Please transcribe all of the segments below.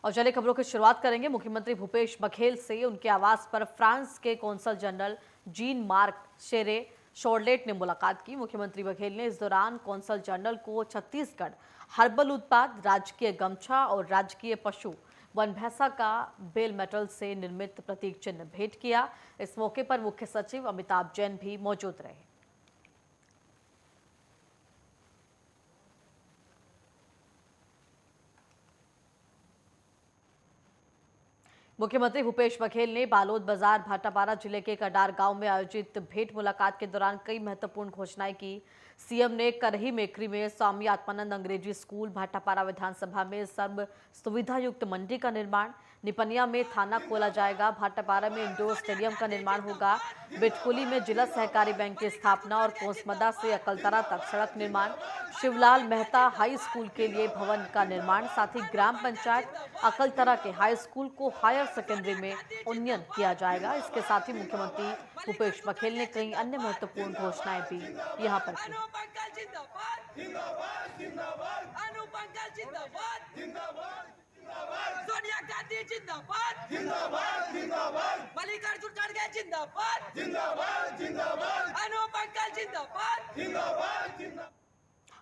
और चलिए खबरों की शुरुआत करेंगे मुख्यमंत्री भूपेश बघेल से। उनके आवास पर फ्रांस के कौंसल जनरल जीन मार्क शेरे शोर्लेट ने मुलाकात की। मुख्यमंत्री बघेल ने इस दौरान कौंसल जनरल को छत्तीसगढ़ हर्बल उत्पाद, राजकीय गमछा और राजकीय पशु वन भैंसा का बेल मेटल से निर्मित प्रतीक चिन्ह भेंट किया। इस मौके पर मुख्य सचिव अमिताभ जैन भी मौजूद रहे। मुख्यमंत्री भूपेश बघेल ने बालोद बाजार भाटापारा जिले के कडार गांव में आयोजित भेंट मुलाकात के दौरान कई महत्वपूर्ण घोषणाएं की। सीएम ने करही मेकरी में स्वामी आत्मानंद अंग्रेजी स्कूल, भाटापारा विधानसभा में सर्व सुविधा युक्त मंडी का निर्माण, निपनिया में थाना खोला जाएगा, भाटापारा में इंडोर स्टेडियम का निर्माण होगा, बिटकुली में जिला सहकारी बैंक की स्थापना और कोसमदा से अकलतरा तक सड़क निर्माण, शिवलाल मेहता हाई स्कूल के लिए भवन का निर्माण, साथ ही ग्राम पंचायत अकलतरा के हाई स्कूल को हायर सेकेंडरी में उन्नयन किया जाएगा। इसके साथ ही मुख्यमंत्री भूपेश बघेल ने कई अन्य महत्वपूर्ण घोषणाएं भी यहां पर की। सोनिया गांधी जिंदाबाद जिंदाबाद जिंदाबाद, मल्लिकार्जुन खड़गे जिंदाबाद जिंदाबाद जिंदाबाद, अनुप अंकल जिंदाबाद जिंदाबाद जिंदाबाद।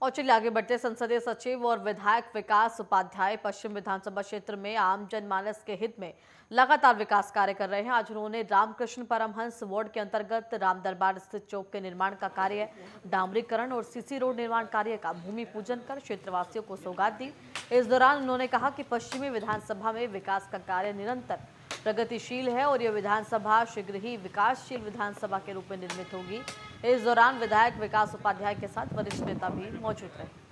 और चलिए आगे बढ़ते। संसदीय सचिव और विधायक विकास उपाध्याय पश्चिम विधानसभा क्षेत्र में आम जनमानस के हित में लगातार विकास कार्य कर रहे हैं। आज उन्होंने रामकृष्ण परमहंस वार्ड के अंतर्गत राम दरबार स्थित चौक के निर्माण का कार्य, डामरीकरण और सीसी रोड निर्माण कार्य का भूमि पूजन कर क्षेत्रवासियों को सौगात दी। इस दौरान उन्होंने कहा कि पश्चिमी विधानसभा में विकास का कार्य निरंतर प्रगतिशील है और यह विधानसभा शीघ्र ही विकासशील विधानसभा के रूप में निर्मित होगी। इस दौरान विधायक विकास उपाध्याय के साथ वरिष्ठ नेता भी मौजूद रहे।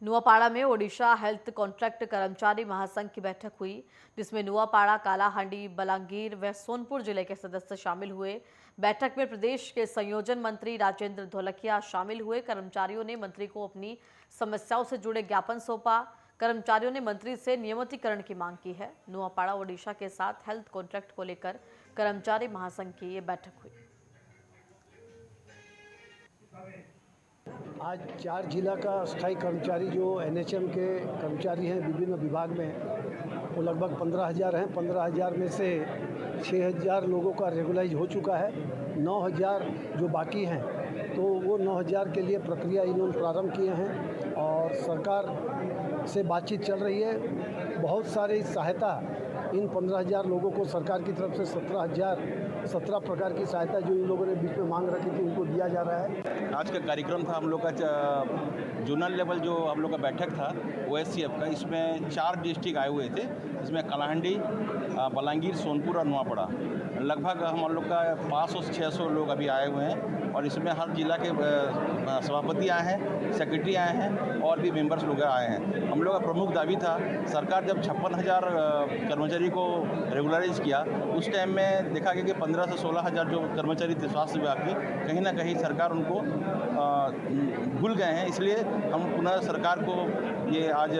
नुआपाड़ा में ओडिशा हेल्थ कॉन्ट्रैक्ट कर्मचारी महासंघ की बैठक हुई, जिसमें नुआपाड़ा, कालाहांडी, बलांगीर व सोनपुर जिले के सदस्य शामिल हुए। बैठक में प्रदेश के संयोजन मंत्री राजेंद्र धोलकिया शामिल हुए। कर्मचारियों ने मंत्री को अपनी समस्याओं से जुड़े ज्ञापन सौंपा। कर्मचारियों ने मंत्री से नियमितीकरण की मांग की है। नुआपाड़ा ओडिशा के साथ हेल्थ कॉन्ट्रैक्ट को लेकर कर्मचारी महासंघ की ये बैठक हुई। आज 4 जिला का स्थायी कर्मचारी जो एनएचएम के कर्मचारी हैं विभिन्न विभाग में, वो लगभग 15,000 हैं। 15,000 में से 6,000 लोगों का रेगुलाइज हो चुका है। 9,000 जो बाकी हैं, तो वो 9,000 के लिए प्रक्रिया इन्होंने प्रारंभ किए हैं और सरकार से बातचीत चल रही है। बहुत सारी सहायता इन 15,000 लोगों को सरकार की तरफ से 17 प्रकार की सहायता जो इन लोगों ने बीच में मांग रखी थी उनको दिया जा रहा है। आज का कार्यक्रम था हम लोग का जोनल लेवल जो हम लोग का बैठक था ओएससीएफ का। इसमें 4 डिस्ट्रिक्ट आए हुए थे, इसमें कालाहांडी, बलांगीर, सोनपुर और नुआपाड़ा। लगभग हम लोग का 500 से 600 लोग अभी आए हुए हैं और इसमें हर जिला के सभापति आए हैं, सेक्रेटरी आए हैं और भी मेंबर्स लोग आए हैं। हम लोग का प्रमुख दावी था, सरकार जब 56,000 कर्मचारी को रेगुलराइज किया, उस टाइम में देखा गया कि 15 से 16,000 जो कर्मचारी थे स्वास्थ्य विभाग के, कहीं ना कहीं सरकार उनको भूल गए हैं। इसलिए हम पुनः सरकार को ये आज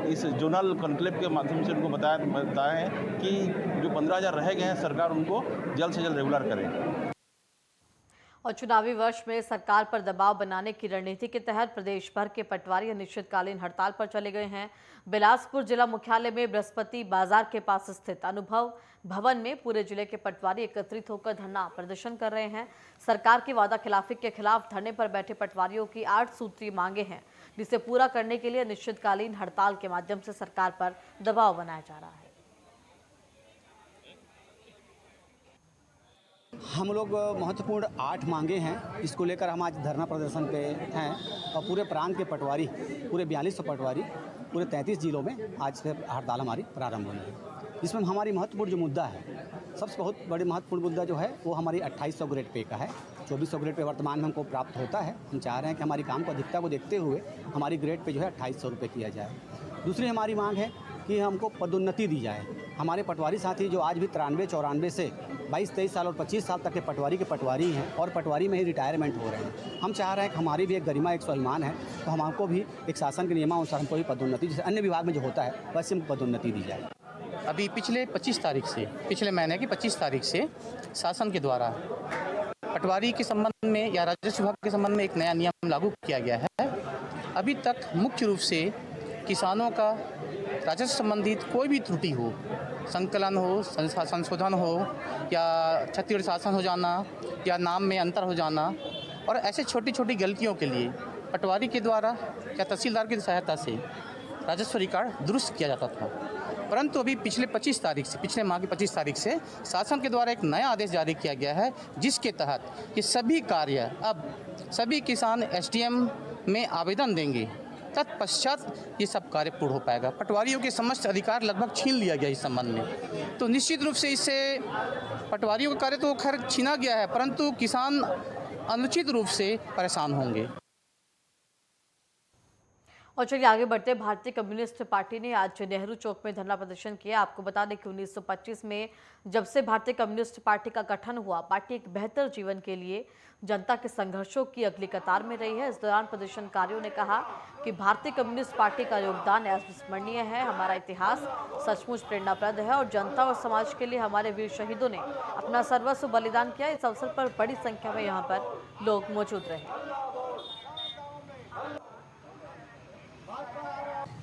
इस जोनल कॉन्क्लेव के माध्यम से उनको बताए हैं कि जो 15,000 रह गए हैं, सरकार उनको जल्द से जल्द रेगुलर करे। और चुनावी वर्ष में सरकार पर दबाव बनाने की रणनीति के तहत प्रदेश भर के पटवारी अनिश्चितकालीन हड़ताल पर चले गए हैं। बिलासपुर जिला मुख्यालय में बृहस्पति बाजार के पास स्थित अनुभव भवन में पूरे जिले के पटवारी एकत्रित होकर धरना प्रदर्शन कर रहे हैं। सरकार की वादा खिलाफी के खिलाफ धरने पर बैठे पटवारियों की 8 सूत्रीय मांगे हैं, जिसे पूरा करने के लिए अनिश्चितकालीन हड़ताल के माध्यम से सरकार पर दबाव बनाया जा रहा है। हम लोग महत्वपूर्ण 8 मांगे हैं, इसको लेकर हम आज धरना प्रदर्शन पे हैं और पूरे प्रांत के पटवारी, पूरे 4200 पटवारी पूरे 33 जिलों में आज से हड़ताल हमारी प्रारंभ होनी है। इसमें हमारी महत्वपूर्ण जो मुद्दा है, सबसे बहुत बड़ी महत्वपूर्ण मुद्दा जो है वो हमारी 2800 ग्रेड पे का है। 2400 ग्रेड पे वर्तमान में हमको प्राप्त होता है। हम चाह रहे हैं कि हमारी काम को अधिकता को देखते हुए हमारी ग्रेड पे जो है 2800 रुपये किया जाए। दूसरी हमारी मांग है कि हमको पदोन्नति दी जाए। हमारे पटवारी साथी जो आज भी 93-94 से 22-23 साल और 25 साल तक के पटवारी हैं और पटवारी में ही रिटायरमेंट हो रहे हैं। हम चाह रहे हैं कि हमारी भी एक गरिमा, एक स्वाभिमान है, तो हमको भी एक शासन के नियमानुसार हमको भी पदोन्नति, जैसे अन्य विभाग में जो होता है वैसे हमको पदोन्नति दी जाए। अभी पिछले 25 तारीख से, पिछले महीने की 25 तारीख से शासन के द्वारा पटवारी के संबंध में या राजस्व विभाग के संबंध में एक नया नियम लागू किया गया है। अभी तक मुख्य रूप से किसानों का राजस्व संबंधित कोई भी त्रुटि हो, संकलन हो, संशोधन हो या छत्तीसगढ़ शासन हो जाना या नाम में अंतर हो जाना और ऐसे छोटी छोटी गलतियों के लिए पटवारी के द्वारा या तहसीलदार की सहायता से राजस्व रिकॉर्ड दुरुस्त किया जाता था। परंतु अभी पिछले माह की 25 तारीख से शासन के द्वारा एक नया आदेश जारी किया गया है, जिसके तहत ये सभी कार्य अब सभी किसान एसडीएम में आवेदन देंगे, तत्पश्चात ये सब कार्य पूर्ण हो पाएगा। पटवारियों के समस्त अधिकार लगभग छीन लिया गया इस संबंध में। तो निश्चित रूप से इससे पटवारियों का कार्य तो खैर छीना गया है, परंतु किसान अनुचित रूप से परेशान होंगे। और चलिए आगे बढ़ते हैं। भारतीय कम्युनिस्ट पार्टी ने आज नेहरू चौक में धरना प्रदर्शन किया। आपको बता दें कि 1925 में जब से भारतीय कम्युनिस्ट पार्टी का गठन हुआ, पार्टी एक बेहतर जीवन के लिए जनता के संघर्षों की अगली कतार में रही है। इस दौरान प्रदर्शनकारियों ने कहा कि भारतीय कम्युनिस्ट पार्टी का योगदान अविस्मरणीय है, हमारा इतिहास सचमुच प्रेरणाप्रद है और जनता और समाज के लिए हमारे वीर शहीदों ने अपना सर्वस्व बलिदान किया। इस अवसर पर बड़ी संख्या में यहाँ पर लोग मौजूद रहे।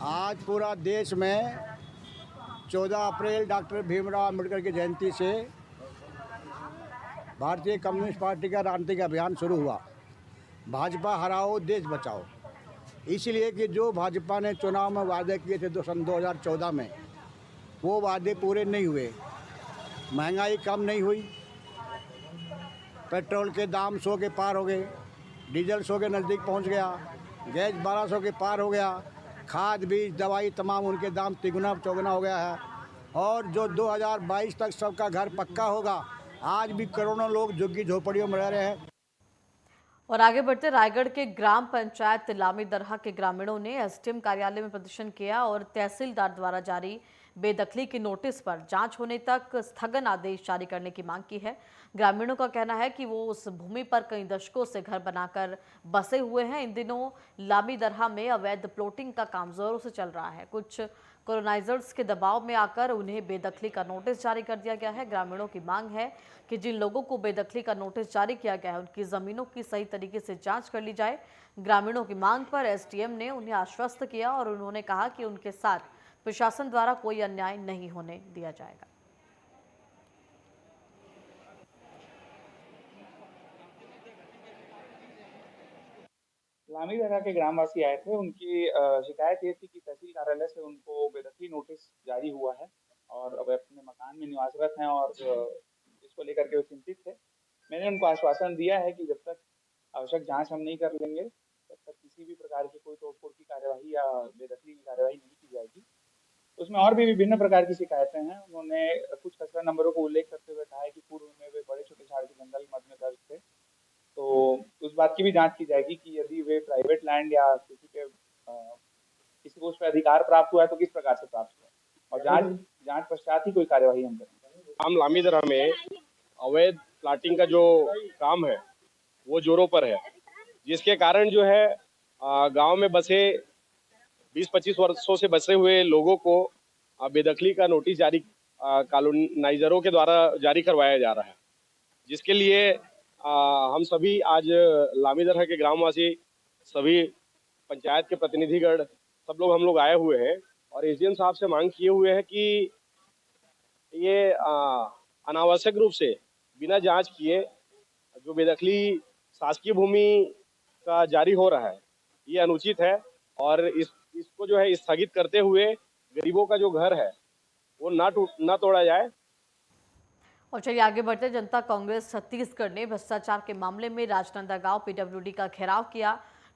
आज पूरा देश में 14 अप्रैल डॉक्टर भीमराव अम्बेडकर की जयंती से भारतीय कम्युनिस्ट पार्टी का राजनीतिक अभियान शुरू हुआ। भाजपा हराओ देश बचाओ, इसलिए कि जो भाजपा ने चुनाव में वादे किए थे सन 2014 में, वो वादे पूरे नहीं हुए। महंगाई कम नहीं हुई, पेट्रोल के दाम 100 के पार हो गए, डीजल 100 के नज़दीक पहुंच गया, गैस 1200 के पार हो गया, खाद बीज दवाई तमाम उनके दाम तिगुना चौगुना हो गया है। और जो 2022 तक सबका घर पक्का होगा, आज भी करोड़ों लोग झुग्गी झोपड़ियों में रह रहे हैं। और आगे बढ़ते, रायगढ़ के ग्राम पंचायत लामी दरहा के ग्रामीणों ने एसडीएम कार्यालय में प्रदर्शन किया और तहसीलदार द्वारा जारी बेदखली के नोटिस पर जांच होने तक स्थगन आदेश जारी करने की मांग की है। ग्रामीणों का कहना है कि वो उस भूमि पर कई दशकों से घर बनाकर बसे हुए हैं। इन दिनों लामी दरहा में अवैध प्लॉटिंग का काम जोरों से चल रहा है। कुछ कॉलोनाइजर्स के दबाव में आकर उन्हें बेदखली का नोटिस जारी कर दिया गया है। ग्रामीणों की मांग है कि जिन लोगों को बेदखली का नोटिस जारी किया गया है, उनकी जमीनों की सही तरीके से जांच कर ली जाए। ग्रामीणों की मांग पर एसडीएम ने उन्हें आश्वस्त किया और उन्होंने कहा कि उनके साथ प्रशासन द्वारा कोई अन्याय नहीं होने दिया जाएगा। लामी दरहा के ग्रामवासी आए थे। उनकी शिकायत ये थी कि तहसील कार्यालय से उनको बेदखली नोटिस जारी हुआ है और अब अपने मकान में निवासरत हैं और इसको लेकर के वो चिंतित थे। मैंने उनको आश्वासन दिया है कि जब तक आवश्यक जांच हम नहीं कर लेंगे, तब तक किसी भी प्रकार की कोई तोड़फोड़ की कार्यवाही या बेदखली की कार्यवाही नहीं की जाएगी। उसमें और भी विभिन्न प्रकार की शिकायतें हैं। उन्होंने कुछ खसरा नंबरों को उल्लेख करते हुए कहा है कि पूर्व में वे बड़े छोटे झाड़ के जंगल मध्य में दर्ज थे, तो उस बात की भी जांच की जाएगी कि यदि वे प्राइवेट लैंड या किसी को उस पर अधिकार प्राप्त हुआ है तो किस प्रकार से प्राप्त हुआ, और जांच पश्चात ही कोई कार्यवाही हम करेंगे। हम लामी दरहा में अवैध प्लाटिंग का जो काम है वो जोरों पर है, जिसके कारण जो है गांव में बसे 20-25 वर्षों से बसे हुए लोगों को बेदखली का नोटिस जारी कॉलोनाइजरों के द्वारा जारी करवाया जा रहा है, जिसके लिए हम सभी आज लामी दरहा के ग्रामवासी, सभी पंचायत के प्रतिनिधिगण, सब लोग हम लोग आए हुए हैं और एसडीएम साहब से मांग किए हुए हैं कि ये अनावश्यक रूप से बिना जांच किए जो बेदखली शासकीय भूमि का जारी हो रहा है, ये अनुचित है और इसको जो है स्थगित करते हुए गरीबों का जो घर है वो ना तोड़ा जाए। और चलिए आगे बढ़ते, जनता कांग्रेस छत्तीसगढ़ ने भ्रष्टाचार के मामले में राजनांदगांव पीडब्ल्यूडी का घेराव किया।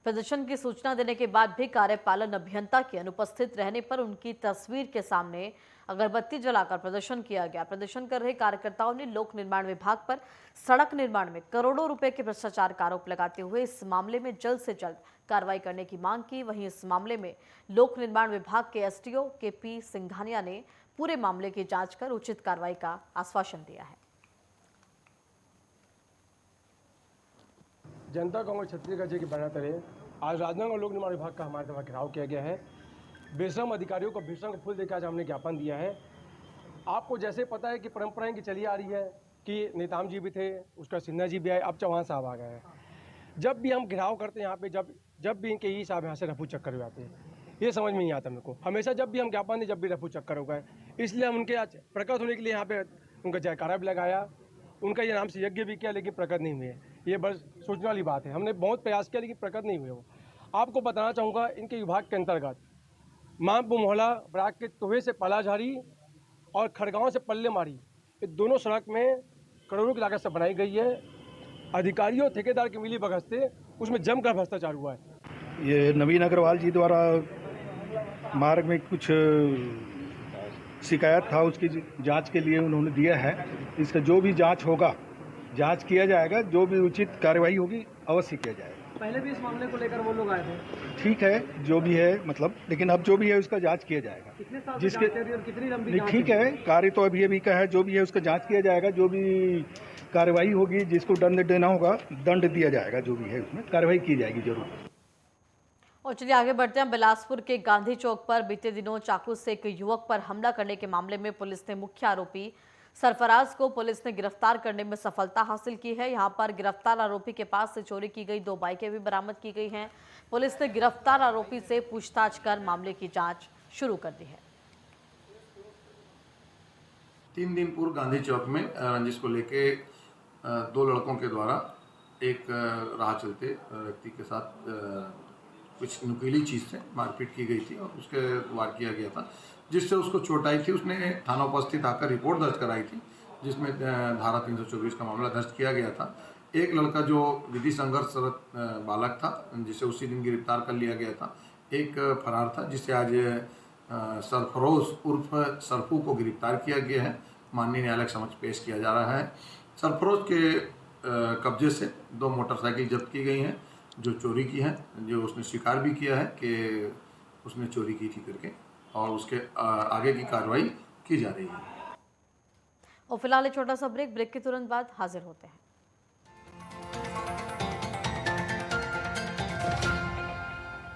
प्रदर्शन की सूचना देने के बाद भी कार्यपालन अभियंता के अनुपस्थित रहने पर उनकी तस्वीर के सामने अगरबत्ती जलाकर प्रदर्शन किया गया। प्रदर्शन कर रहे कार्यकर्ताओं ने लोक निर्माण विभाग पर सड़क निर्माण में करोड़ों रुपए के भ्रष्टाचार का आरोप लगाते हुए इस मामले में जल्द से जल्द कार्रवाई करने की मांग की। वहीं इस मामले में लोक निर्माण विभाग के एसडीओ केपी सिंघानिया ने पूरे मामले की जांच कर उचित कार्रवाई का आश्वासन दिया है। जनता कांग्रेस छत्तीसगढ़ जी के बैनर तले आज राजनांदगांव लोक निर्माण विभाग का हमारे द्वारा घेराव किया गया है। बेशरम अधिकारियों को भीषण फूल देकर आज हमने ज्ञापन दिया है। आपको जैसे पता है कि परंपराएं की चली आ रही है कि नेताम जी भी थे, उसका सिन्हा जी भी आए, अब चौहान साहब आ गए हैं। जब भी हम घेराव करते हैं यहाँ पे, जब भी इनके ही साहब यहाँ से रफू चक्कर हो जाते हैं, ये समझ में नहीं आता मेरे को। हमेशा जब भी हम ज्ञापन दें, जब भी रफू चक्कर हो गए, इसलिए हम उनके आज प्रकट होने के लिए यहाँ पे उनका जयकारा भी लगाया, उनका ये नाम से यज्ञ भी किया, लेकिन प्रकट नहीं हुए। ये बस सोचने वाली बात है। हमने बहुत प्रयास किया लेकिन प्रकट नहीं हुए वो। आपको बताना चाहूँगा, इनके विभाग के अंतर्गत मामपुर मोहल्ला बराक के तोहे से पलाझारी और खड़गांव से पल्ले मारी, ये दोनों सड़क में करोड़ों की लागत से बनाई गई है। अधिकारियों ठेकेदार की मिली भगत से उसमें जमकर भ्रष्टाचार हुआ है। ये नवीन अग्रवाल जी द्वारा मार्ग में कुछ शिकायत था, उसकी जांच के लिए उन्होंने दिया है। इसका जो भी जांच होगा, जांच किया जाएगा, जो भी उचित कार्रवाई होगी अवश्य किया जाएगा। पहले भी इस मामले को लेकर वो लोग आए थे। ठीक है, जो भी है मतलब, लेकिन अब जो भी है उसका जांच किया जाएगा। कितने साल जिसके और कितनी लंबी नहीं, ठीक है, कार्य तो अभी का है, जो भी है उसका जांच किया जाएगा, जो भी कार्रवाई होगी, जिसको दंड देना होगा दंड दिया जाएगा, जो भी है उसमें कार्रवाई की जाएगी जरूर। और चलिए आगे बढ़ते हैं। बिलासपुर के गांधी चौक पर बीते दिनों चाकू से एक युवक पर हमला करने के मामले में पुलिस ने मुख्य आरोपी सरफराज को पुलिस ने गिरफ्तार करने में सफलता हासिल की है। यहां पर गिरफ्तार आरोपी के पास से चोरी की गई 2 बाइकें भी बरामद की गई हैं। पुलिस ने गिरफ्तार आरोपी से पूछताछ कर मामले की जांच शुरू कर दी है। 3 दिन पूर्व गांधी चौक में रंजिश को लेके 2 लड़कों के द्वारा एक राह चलते व्यक्ति के साथ कुछ नुकीली चीज़ से मारपीट की गई थी और उसके वार किया गया था, जिससे उसको चोट आई थी। उसने थाना उपस्थित आकर रिपोर्ट दर्ज कराई थी, जिसमें धारा 324 का मामला दर्ज किया गया था। एक लड़का जो विधि संघर्षरत बालक था, जिसे उसी दिन गिरफ्तार कर लिया गया था। एक फरार था, जिसे आज सरफरोज उर्फ सरफू को गिरफ्तार किया गया है, माननीय न्यायालय के समक्ष पेश किया जा रहा है। सरफरोज के कब्जे से 2 मोटरसाइकिल जब्त की गई हैं, जो चोरी की हैं, जो उसने स्वीकार भी किया है कि उसने चोरी की थी करके, और उसके आगे की कार्रवाई की जा रही है। और फिलहाल एक छोटा सा ब्रेक के तुरंत बाद हाजिर होते हैं।